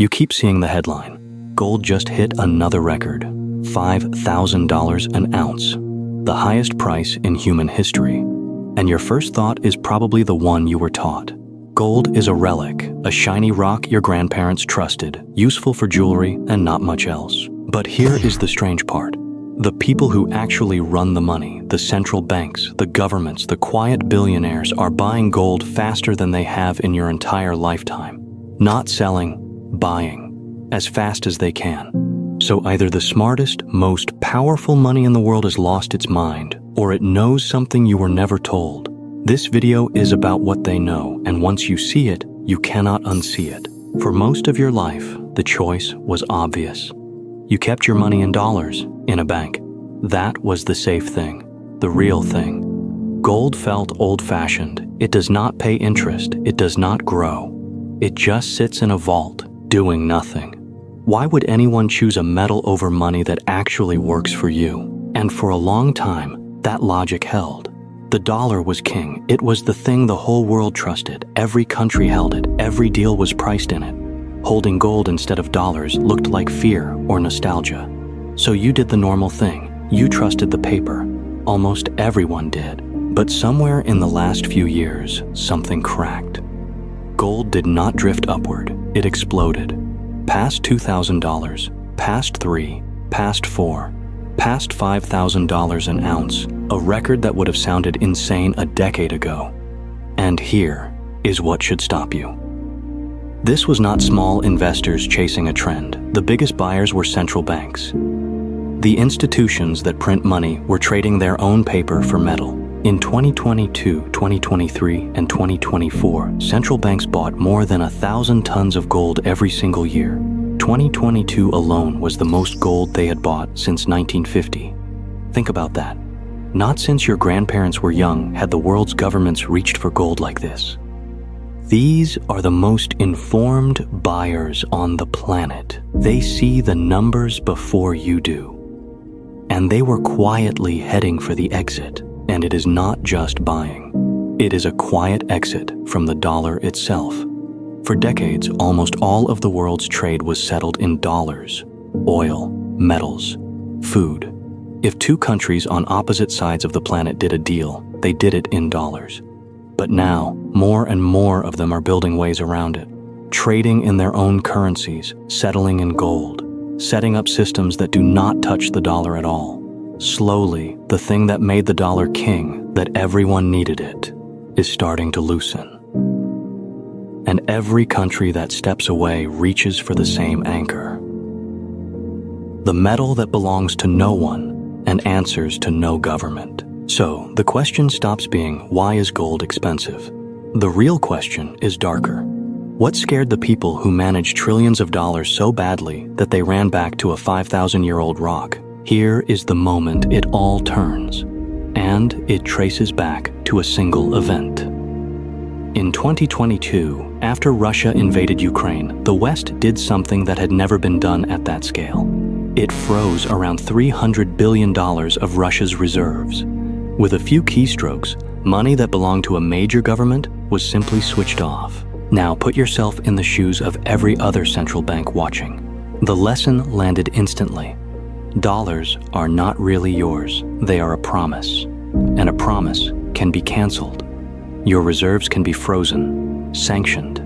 You keep seeing the headline. Gold just hit another record, $5,000 an ounce, the highest price in human history. And your first thought is probably the one you were taught. Gold is a relic, a shiny rock your grandparents trusted, useful for jewelry and not much else. But here is the strange part. The people who actually run the money, the central banks, the governments, the quiet billionaires are buying gold faster than they have in your entire lifetime. Not selling, buying, as fast as they can. So either the smartest, most powerful money in the world has lost its mind, or it knows something you were never told. This video is about what they know, and once you see it, you cannot unsee it. For most of your life, the choice was obvious. You kept your money in dollars, in a bank. That was the safe thing, the real thing. Gold felt old-fashioned. It does not pay interest. It does not grow. It just sits in a vault, doing nothing. Why would anyone choose a metal over money that actually works for you? And for a long time, that logic held. The dollar was king. It was the thing the whole world trusted. Every country held it. Every deal was priced in it. Holding gold instead of dollars looked like fear or nostalgia. So you did the normal thing. You trusted the paper. Almost everyone did. But somewhere in the last few years, something cracked. Gold did not drift upward. It exploded. Past $2,000, past $3,000, past $4,000, past $5,000 an ounce, a record that would have sounded insane a decade ago. And here is what should stop you. This was not small investors chasing a trend. The biggest buyers were central banks. The institutions that print money were trading their own paper for metal. In 2022, 2023, and 2024, central banks bought more than 1,000 tons of gold every single year. 2022 alone was the most gold they had bought since 1950. Think about that. Not since your grandparents were young had the world's governments reached for gold like this. These are the most informed buyers on the planet. They see the numbers before you do. And they were quietly heading for the exit. And it is not just buying. It is a quiet exit from the dollar itself. For decades, almost all of the world's trade was settled in dollars, oil, metals, food. If two countries on opposite sides of the planet did a deal, they did it in dollars. But now, more and more of them are building ways around it, trading in their own currencies, settling in gold, setting up systems that do not touch the dollar at all. Slowly, the thing that made the dollar king, that everyone needed it, is starting to loosen. And every country that steps away reaches for the same anchor. The metal that belongs to no one and answers to no government. So, the question stops being, why is gold expensive? The real question is darker. What scared the people who managed trillions of dollars so badly that they ran back to a 5,000-year-old rock? Here is the moment it all turns, and it traces back to a single event. In 2022, after Russia invaded Ukraine, the West did something that had never been done at that scale. It froze around $300 billion of Russia's reserves. With a few keystrokes, money that belonged to a major government was simply switched off. Now put yourself in the shoes of every other central bank watching. The lesson landed instantly. Dollars are not really yours. They are a promise. And a promise can be canceled. Your reserves can be frozen, sanctioned,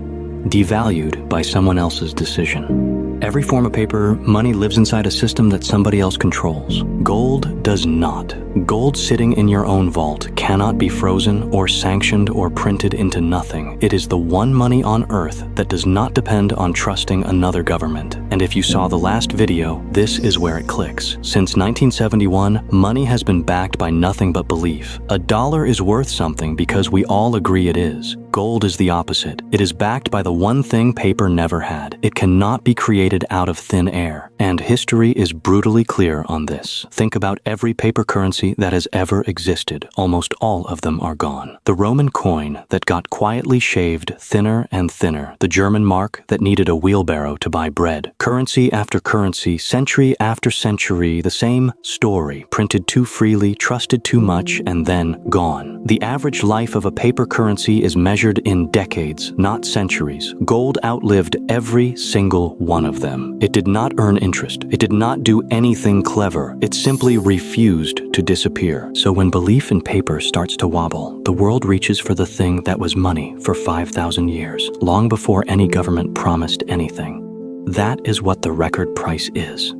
devalued by someone else's decision. Every form of paper money lives inside a system that somebody else controls. Gold does not. Gold sitting in your own vault cannot be frozen or sanctioned or printed into nothing. It is the one money on earth that does not depend on trusting another government. And if you saw the last video, this is where it clicks. Since 1971, money has been backed by nothing but belief. A dollar is worth something because we all agree it is. Gold is the opposite. It is backed by the one thing paper never had. It cannot be created out of thin air. And history is brutally clear on this. Think about every paper currency that has ever existed. Almost all of them are gone. The Roman coin that got quietly shaved thinner and thinner. The German mark that needed a wheelbarrow to buy bread. Currency after currency, century after century, the same story. Printed too freely, trusted too much, and then gone. The average life of a paper currency is measured measured in decades, not centuries. Gold outlived every single one of them. It did not earn interest. It did not do anything clever. It simply refused to disappear. So when belief in paper starts to wobble, the world reaches for the thing that was money for 5,000 years, long before any government promised anything. That is what the record price is.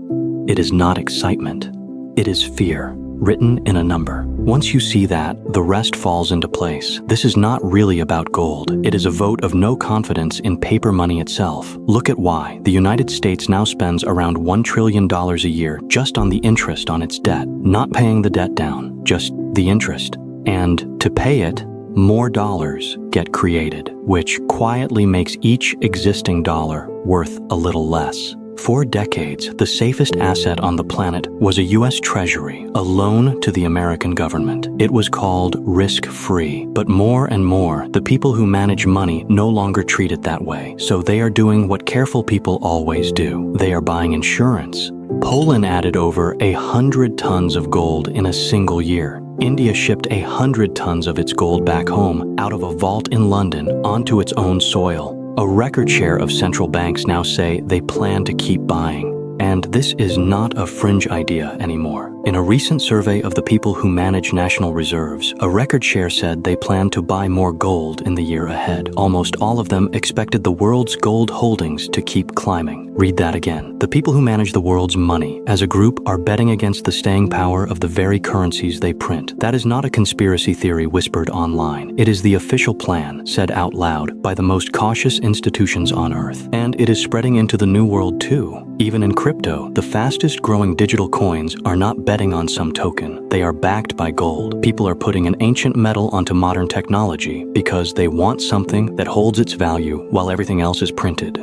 It is not excitement. It is fear, written in a number. Once you see that, the rest falls into place. This is not really about gold. It is a vote of no confidence in paper money itself. Look at why. The United States now spends around $1 trillion a year just on the interest on its debt, not paying the debt down, just the interest. And to pay it, more dollars get created, which quietly makes each existing dollar worth a little less. For decades, the safest asset on the planet was a U.S. Treasury, a loan to the American government. It was called risk-free, but more and more, the people who manage money no longer treat it that way. So they are doing what careful people always do. They are buying insurance. Poland added over 100 tons of gold in a single year. India shipped 100 tons of its gold back home out of a vault in London onto its own soil. A record share of central banks now say they plan to keep buying. And this is not a fringe idea anymore. In a recent survey of the people who manage national reserves, a record share said they plan to buy more gold in the year ahead. Almost all of them expected the world's gold holdings to keep climbing. Read that again. The people who manage the world's money, as a group, are betting against the staying power of the very currencies they print. That is not a conspiracy theory whispered online. It is the official plan, said out loud by the most cautious institutions on Earth. And it is spreading into the new world too. Even in crypto, the fastest growing digital coins are not betting on some token. They are backed by gold. People are putting an ancient metal onto modern technology because they want something that holds its value while everything else is printed.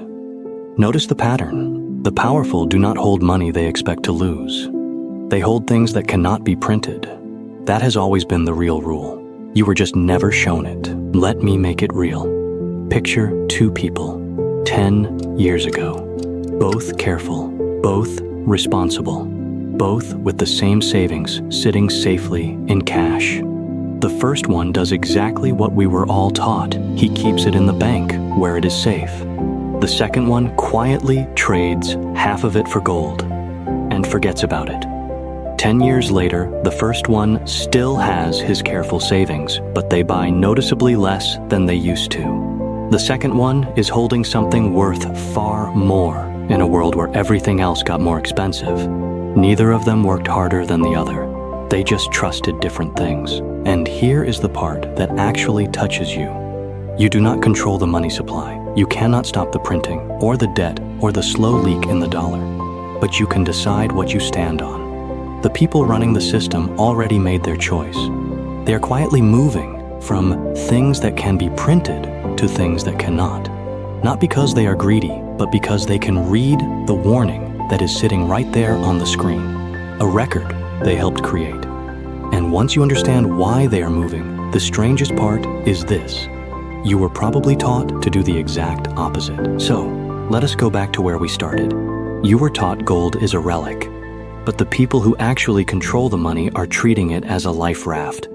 Notice the pattern. The powerful do not hold money they expect to lose. They hold things that cannot be printed. That has always been the real rule. You were just never shown it. Let me make it real. Picture two people, 10 years ago. Both careful, both responsible, both with the same savings sitting safely in cash. The first one does exactly what we were all taught. He keeps it in the bank where it is safe. The second one quietly trades half of it for gold and forgets about it. 10 years later, the first one still has his careful savings, but they buy noticeably less than they used to. The second one is holding something worth far more in a world where everything else got more expensive. Neither of them worked harder than the other. They just trusted different things. And here is the part that actually touches you. You do not control the money supply. You cannot stop the printing, or the debt, or the slow leak in the dollar. But you can decide what you stand on. The people running the system already made their choice. They are quietly moving from things that can be printed to things that cannot. Not because they are greedy, but because they can read the warning that is sitting right there on the screen. A record they helped create. And once you understand why they are moving, the strangest part is this. You were probably taught to do the exact opposite. So, let us go back to where we started. You were taught gold is a relic, but the people who actually control the money are treating it as a life raft.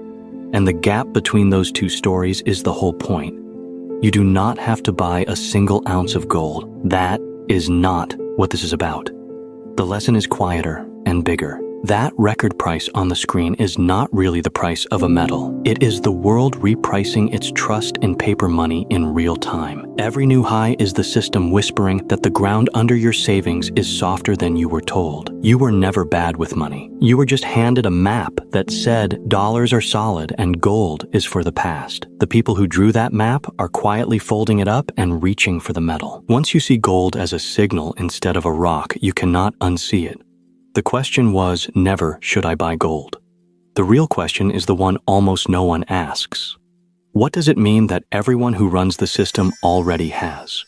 And the gap between those two stories is the whole point. You do not have to buy a single ounce of gold. That is not what this is about. The lesson is quieter and bigger. That record price on the screen is not really the price of a metal. It is the world repricing its trust in paper money in real time. Every new high is the system whispering that the ground under your savings is softer than you were told. You were never bad with money. You were just handed a map that said dollars are solid and gold is for the past. The people who drew that map are quietly folding it up and reaching for the metal. Once you see gold as a signal instead of a rock, you cannot unsee it. The question was never, should I buy gold? The real question is the one almost no one asks. What does it mean that everyone who runs the system already has?